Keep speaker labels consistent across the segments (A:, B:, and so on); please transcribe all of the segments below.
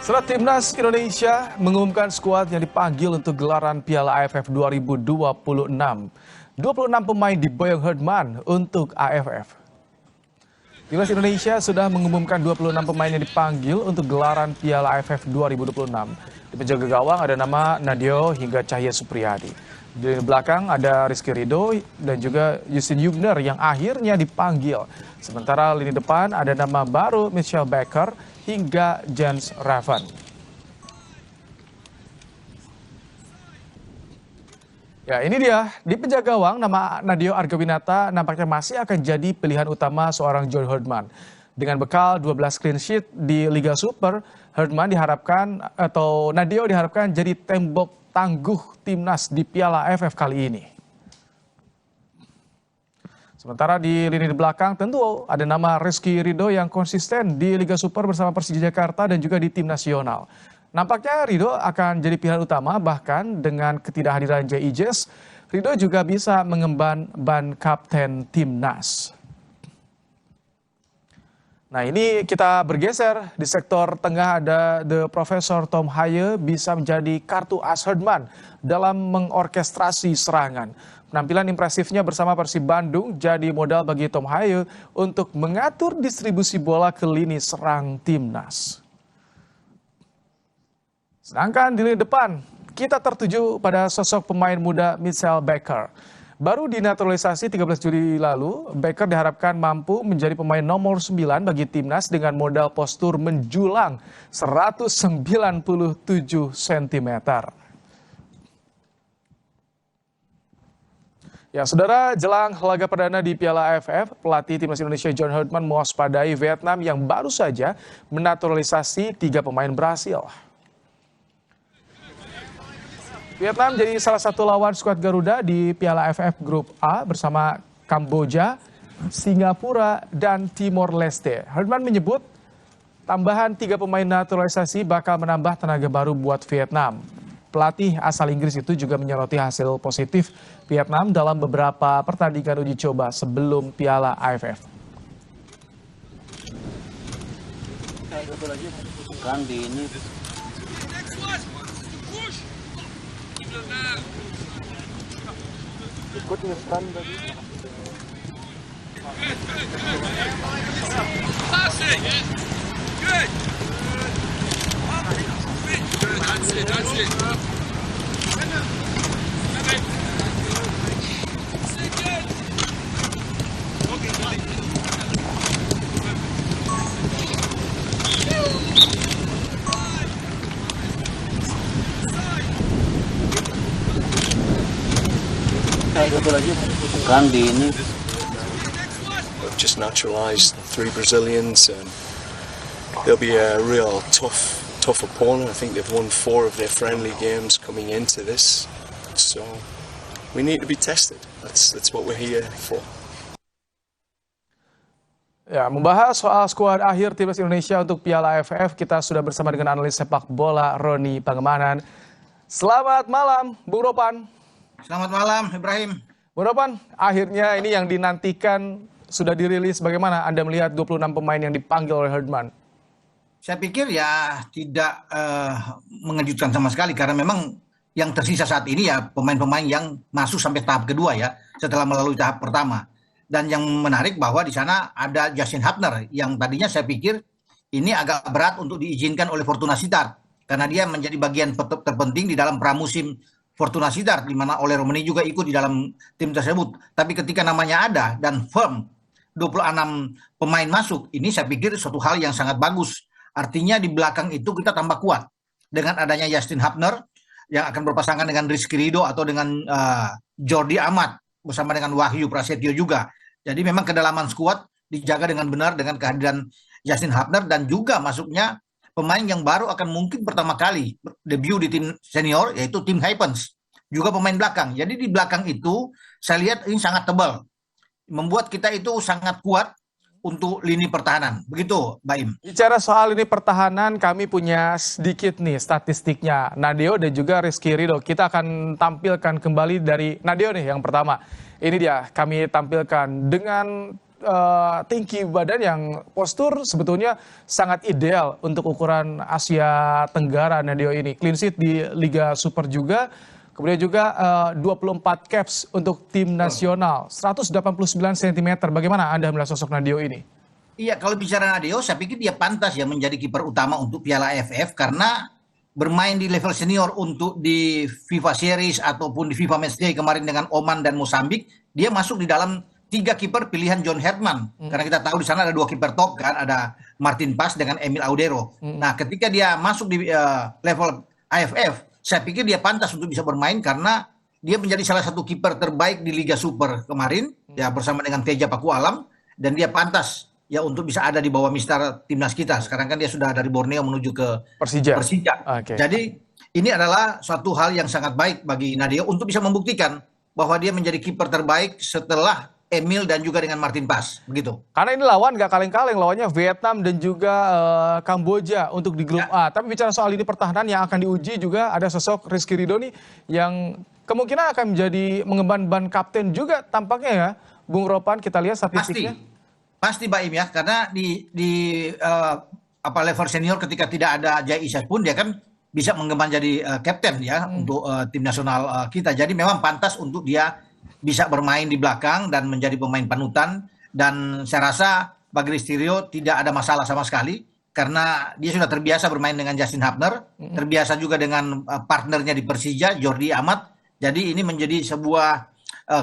A: Setelah Timnas Indonesia mengumumkan skuad yang dipanggil untuk gelaran Piala AFF 2026. 26 pemain diboyong Herdman untuk AFF. Timnas Indonesia sudah mengumumkan 26 pemain yang dipanggil untuk gelaran Piala AFF 2026. Di penjaga gawang ada nama Nadeo hingga Cahya Supriyadi. Di belakang ada Rizky Ridho dan juga Justin Yubner yang akhirnya dipanggil. Sementara lini depan ada nama baru Michelle Becker hingga Jens Raven. Ya, ini dia. Di penjaga gawang nama Nadeo Argawinata nampaknya masih akan jadi pilihan utama seorang John Herdman. Dengan bekal 12 clean sheet di Liga Super, Herdman diharapkan atau Nadeo diharapkan jadi tembok tangguh timnas di Piala AFF kali ini. Sementara di lini belakang tentu ada nama Rizky Ridho yang konsisten di Liga Super bersama Persija Jakarta dan juga di tim nasional. Nampaknya Ridho akan jadi pilihan utama, bahkan dengan ketidakhadiran Jay Ijes, Ridho juga bisa mengemban ban kapten timnas. Nah, ini kita bergeser di sektor tengah, ada The Professor Tom Haye bisa menjadi kartu as Herdman dalam mengorkestrasi serangan. Penampilan impresifnya bersama Persib Bandung jadi modal bagi Tom Haye untuk mengatur distribusi bola ke lini serang timnas. Sedangkan di lini depan, kita tertuju pada sosok pemain muda Michelle Becker. Baru dinaturalisasi 13 Juli lalu, Becker diharapkan mampu menjadi pemain nomor 9 bagi timnas dengan modal postur menjulang 197 cm. Ya, saudara, jelang laga perdana di Piala AFF, pelatih timnas Indonesia John Herdman mewaspadai Vietnam yang baru saja menaturalisasi 3 pemain Brasil. Vietnam jadi salah satu lawan skuad Garuda di Piala AFF Grup A bersama Kamboja, Singapura, dan Timor Leste. Herdman menyebut tambahan 3 pemain naturalisasi bakal menambah tenaga baru buat Vietnam. Pelatih asal Inggris itu juga menyoroti hasil positif Vietnam dalam beberapa pertandingan uji coba sebelum Piala AFF.
B: Kan di ini ikut ngestand tadi. Kan di ini.
C: We've just naturalised 3 Brazilians, and they'll be a real tough opponent. I think they've won 4 of their friendly games coming into this, so we need to be tested. That's what we're here for.
A: Ya, membahas soal skuad akhir timnas Indonesia untuk Piala AFF, kita sudah bersama dengan analis sepak bola Roni Pangemanan. Selamat malam, Bung Ropan.
D: Selamat malam, Ibrahim.
A: Bung Ropan, akhirnya ini yang dinantikan sudah dirilis. Bagaimana Anda melihat 26 pemain yang dipanggil oleh Herdman?
D: Saya pikir ya tidak mengejutkan sama sekali, karena memang yang tersisa saat ini ya pemain-pemain yang masuk sampai tahap kedua ya, setelah melalui tahap pertama. Dan yang menarik bahwa di sana ada Justin Hubner yang tadinya saya pikir ini agak berat untuk diizinkan oleh Fortuna Sittard, karena dia menjadi bagian terpenting di dalam pramusim Fortuna Sittard, di mana Ole Romani juga ikut di dalam tim tersebut. Tapi ketika namanya ada dan firm 26 pemain masuk, ini saya pikir suatu hal yang sangat bagus. Artinya di belakang itu kita tambah kuat. Dengan adanya Justin Hubner yang akan berpasangan dengan Rizky Ridho atau dengan Jordi Amat bersama dengan Wahyu Prasetyo juga. Jadi memang kedalaman skuad dijaga dengan benar dengan kehadiran Justin Hubner, dan juga masuknya pemain yang baru akan mungkin pertama kali debut di tim senior, yaitu Tim Haypens, juga pemain belakang. Jadi di belakang itu saya lihat ini sangat tebal, membuat kita itu sangat kuat untuk lini pertahanan. Begitu, Baim.
A: Bicara soal lini pertahanan, kami punya sedikit nih statistiknya. Nadeo dan juga Rizky Ridho. Kita akan tampilkan kembali dari Nadeo nih yang pertama. Ini dia, kami tampilkan dengan tinggi badan yang postur sebetulnya sangat ideal untuk ukuran Asia Tenggara Nadeo ini. Clean sheet di Liga Super juga. Kemudian juga 24 caps untuk tim nasional, 189 cm. Bagaimana Anda melihat sosok Nadeo ini?
D: Iya, kalau bicara Nadeo, saya pikir dia pantas ya menjadi kiper utama untuk Piala AFF karena bermain di level senior untuk di FIFA Series ataupun di FIFA Matchday kemarin dengan Oman dan Mosambik, dia masuk di dalam 3 kiper pilihan John Herdman. Karena kita tahu di sana ada 2 kiper top kan, ada Martin Paz dengan Emil Audero. Nah, ketika dia masuk di level AFF, saya pikir dia pantas untuk bisa bermain karena dia menjadi salah satu kiper terbaik di Liga Super kemarin ya bersama dengan Teja Paku Alam, dan dia pantas ya untuk bisa ada di bawah mistar timnas kita. Sekarang kan dia sudah dari Borneo menuju ke Persija.
A: Okay.
D: Jadi ini adalah suatu hal yang sangat baik bagi Nadeo untuk bisa membuktikan bahwa dia menjadi kiper terbaik setelah Emil dan juga dengan Martin Paz, begitu.
A: Karena ini lawan gak kaleng-kaleng, lawannya Vietnam dan juga Kamboja untuk di grup A. Tapi bicara soal ini pertahanan yang akan diuji juga ada sosok Rizky Ridho nih yang kemungkinan akan menjadi mengemban ban kapten juga tampaknya ya, Bung Ropan, kita lihat statistiknya.
D: Pasti Mbak Im ya, karena di level senior ketika tidak ada Jai Isyas pun dia kan bisa mengemban jadi kapten ya untuk tim nasional kita. Jadi memang pantas untuk dia bisa bermain di belakang dan menjadi pemain panutan, dan saya rasa bagi Rizky tidak ada masalah sama sekali karena dia sudah terbiasa bermain dengan Justin Hubner, terbiasa juga dengan partnernya di Persija Jordi Amat. Jadi ini menjadi sebuah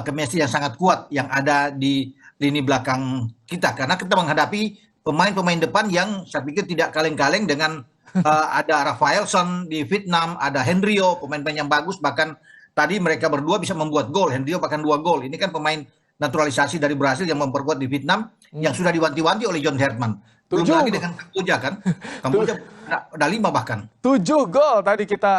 D: chemistry yang sangat kuat yang ada di lini belakang kita karena kita menghadapi pemain-pemain depan yang saya pikir tidak kaleng-kaleng dengan ada Rafaelson di Vietnam, ada Henryo, pemain-pemain yang bagus, bahkan tadi mereka berdua bisa membuat gol, Henryo bahkan 2 gol. Ini kan pemain naturalisasi dari Brasil yang memperkuat di Vietnam yang sudah diwanti-wanti oleh John Herdman. Belum lagi dengan Kamboja kan, Kamboja ada 5 bahkan. 7
A: gol tadi kita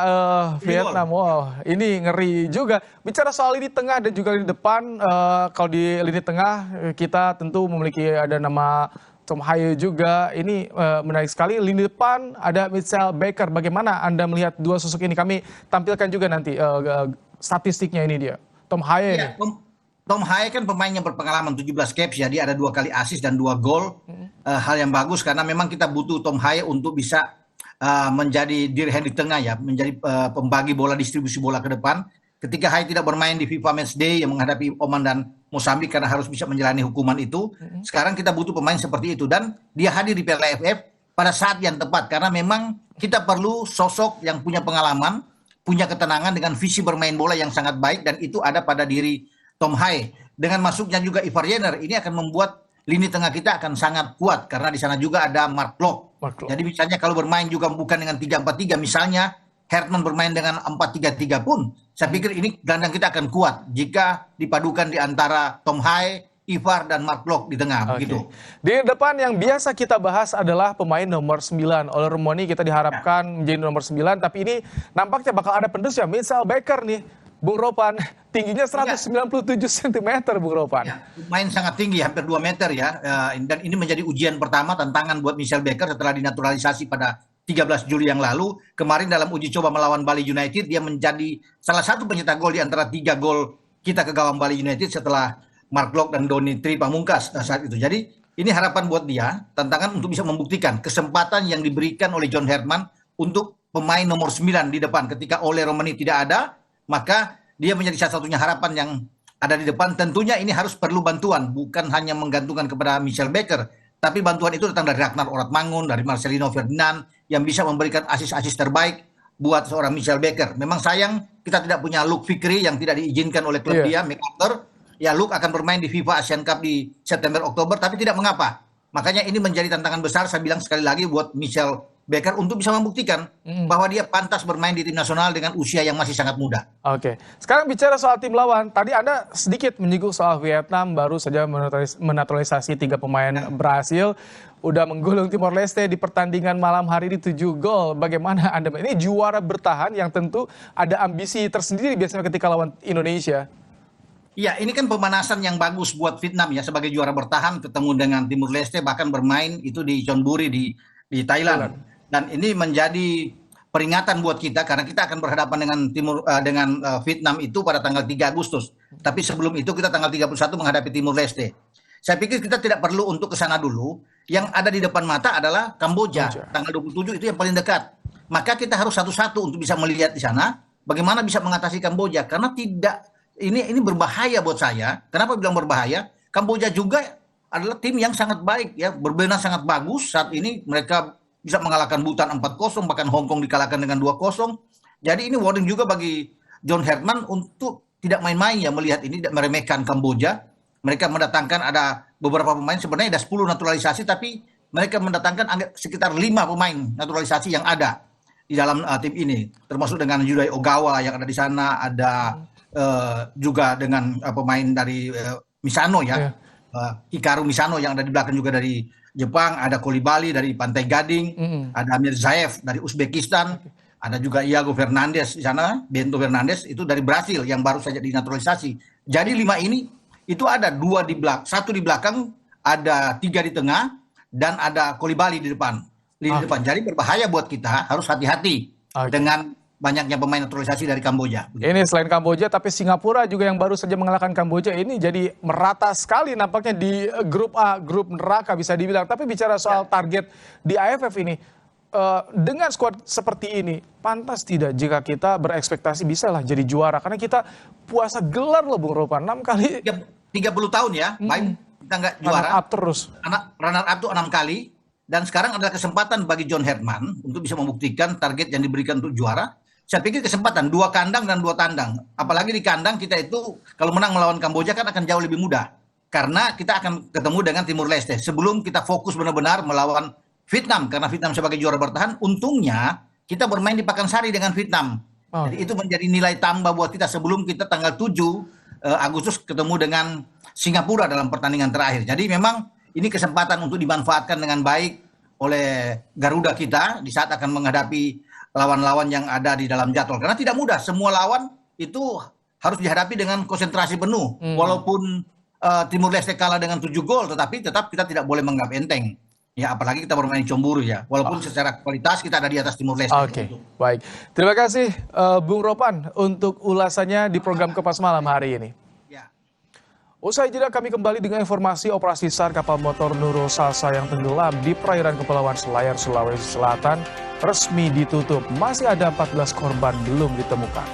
A: Vietnam. Wow, ini ngeri juga. Bicara soal lini tengah dan juga lini depan, kalau di lini tengah kita tentu memiliki ada nama Tom Haye juga. Ini menarik sekali. Lini depan ada Mitchell Baker. Bagaimana Anda melihat 2 sosok ini? Kami tampilkan juga nanti statistiknya ini dia. Tom Haye
D: ya, Tom Haye kan pemain yang berpengalaman 17 caps ya, dia ada 2 kali assist dan 2 gol. Hal yang bagus karena memang kita butuh Tom Haye untuk bisa menjadi dirhen di tengah ya, menjadi pembagi bola, distribusi bola ke depan. Ketika Haye tidak bermain di FIFA Matchday yang menghadapi Oman dan Mosambik karena harus bisa menjalani hukuman itu, sekarang kita butuh pemain seperti itu dan dia hadir di Piala AFF pada saat yang tepat karena memang kita perlu sosok yang punya pengalaman, punya ketenangan dengan visi bermain bola yang sangat baik, dan itu ada pada diri Tom Haye. Dengan masuknya juga Ivar Jenner, ini akan membuat lini tengah kita akan sangat kuat karena di sana juga ada Mark Klok. Jadi misalnya kalau bermain juga bukan dengan 3-4-3, misalnya Herdman bermain dengan 4-3-3 pun, saya pikir ini gelandang kita akan kuat jika dipadukan di antara Tom Haye, Ivar dan Mark Klok di tengah. Begitu.
A: Di depan yang biasa kita bahas adalah pemain nomor 9. Oleh Romoni kita diharapkan menjadi nomor 9, tapi ini nampaknya bakal ada penerus ya, Mitchell Baker nih. Bung Ropan, tingginya 197 cm, Bung Ropan.
D: Ya, main sangat tinggi, hampir 2 meter ya. Dan ini menjadi ujian pertama, tantangan buat Mitchell Baker setelah dinaturalisasi pada 13 Juli yang lalu. Kemarin dalam uji coba melawan Bali United, dia menjadi salah satu pencetak gol di antara 3 gol kita ke gawang Bali United setelah Mark Klok dan Donny Tri Pamungkas saat itu. Jadi ini harapan buat dia, tantangan untuk bisa membuktikan kesempatan yang diberikan oleh John Herdman untuk pemain nomor 9 di depan. Ketika Ole Romani tidak ada, maka dia menjadi satu-satunya harapan yang ada di depan. Tentunya ini harus perlu bantuan, bukan hanya menggantungkan kepada Mitchell Baker, tapi bantuan itu datang dari Ragnar Oratmangun, dari Marcelino Ferdinand, yang bisa memberikan asis-asis terbaik buat seorang Mitchell Baker. Memang sayang kita tidak punya Luke Fikri yang tidak diizinkan oleh klub dia, MacArthur. Ya, Luke akan bermain di FIFA Asian Cup di September-Oktober, tapi tidak mengapa. Makanya ini menjadi tantangan besar, saya bilang sekali lagi, buat Mitchell Baker untuk bisa membuktikan bahwa dia pantas bermain di tim nasional dengan usia yang masih sangat muda.
A: Oke, sekarang bicara soal tim lawan. Tadi Anda sedikit menyinggung soal Vietnam, baru saja menaturalisasi 3 pemain Brasil. Udah menggulung Timor Leste di pertandingan malam hari ini 7 gol. Bagaimana Anda, ini juara bertahan yang tentu ada ambisi tersendiri biasanya ketika lawan Indonesia.
D: Ya, ini kan pemanasan yang bagus buat Vietnam ya, sebagai juara bertahan ketemu dengan Timor Leste, bahkan bermain itu di Chonburi di Thailand. Dan ini menjadi peringatan buat kita karena kita akan berhadapan dengan Vietnam itu pada tanggal 3 Agustus. Tapi sebelum itu kita tanggal 31 menghadapi Timor Leste. Saya pikir kita tidak perlu untuk ke sana dulu. Yang ada di depan mata adalah Kamboja. Tanggal 27 itu yang paling dekat. Maka kita harus satu-satu untuk bisa melihat di sana bagaimana bisa mengatasi Kamboja, karena ini berbahaya buat saya. Kenapa bilang berbahaya? Kamboja juga adalah tim yang sangat baik ya, berbenah sangat bagus. Saat ini mereka bisa mengalahkan Bhutan 4-0, bahkan Hong Kong dikalahkan dengan 2-0. Jadi ini warning juga bagi John Herdman untuk tidak main-main ya melihat ini, tidak meremehkan Kamboja. Mereka mendatangkan ada beberapa pemain, sebenarnya ada 10 naturalisasi, tapi mereka mendatangkan sekitar 5 pemain naturalisasi yang ada di dalam tim ini, termasuk dengan Yudai Ogawa yang ada di sana, ada juga dengan pemain dari Misano ya, Hikaru Misano yang ada di belakang juga dari Jepang, ada Kolibali dari Pantai Gading, ada Mirzaev dari Uzbekistan, ada juga Iago Fernandes di sana, Bento Fernandes itu dari Brasil yang baru saja dinaturalisasi. Jadi 5 ini itu ada 2 di belakang, 1 di belakang, ada 3 di tengah, dan ada Kolibali di depan. Depan. Jadi berbahaya buat kita, harus hati-hati dengan banyaknya pemain naturalisasi dari Kamboja.
A: Ini selain Kamboja, tapi Singapura juga yang baru saja mengalahkan Kamboja ini jadi merata sekali nampaknya di grup A, grup neraka bisa dibilang. Tapi bicara soal target di AFF ini, dengan skuad seperti ini, pantas tidak jika kita berekspektasi bisa lah jadi juara? Karena kita puasa gelar loh Bung Ropan, 6 kali.
D: 30 tahun ya, baik kita nggak juara.
A: Runner up terus.
D: Runner up itu 6 kali. Dan sekarang adalah kesempatan bagi John Herdman untuk bisa membuktikan target yang diberikan untuk juara. Saya pikir kesempatan 2 kandang dan 2 tandang. Apalagi di kandang kita itu kalau menang melawan Kamboja kan akan jauh lebih mudah. Karena kita akan ketemu dengan Timur Leste. Sebelum kita fokus benar-benar melawan Vietnam. Karena Vietnam sebagai juara bertahan, untungnya kita bermain di Pakansari dengan Vietnam. Jadi itu menjadi nilai tambah buat kita sebelum kita tanggal 7 Agustus ketemu dengan Singapura dalam pertandingan terakhir. Jadi memang ini kesempatan untuk dimanfaatkan dengan baik oleh Garuda kita di saat akan menghadapi lawan-lawan yang ada di dalam jadwal. Karena tidak mudah, semua lawan itu harus dihadapi dengan konsentrasi penuh. Walaupun Timur Leste kalah dengan 7 gol, tetapi tetap kita tidak boleh menganggap enteng. Ya, apalagi kita bermain Comburu ya. Walaupun secara kualitas kita ada di atas Timur Leste.
A: Oke, baik. Terima kasih Bung Ropan untuk ulasannya di program Kompas Malam hari ini. Usai jeda kami kembali dengan informasi operasi SAR kapal motor Nurul Salsa yang tenggelam di perairan Kepulauan Selayar, Sulawesi Selatan resmi ditutup. Masih ada 14 korban belum ditemukan.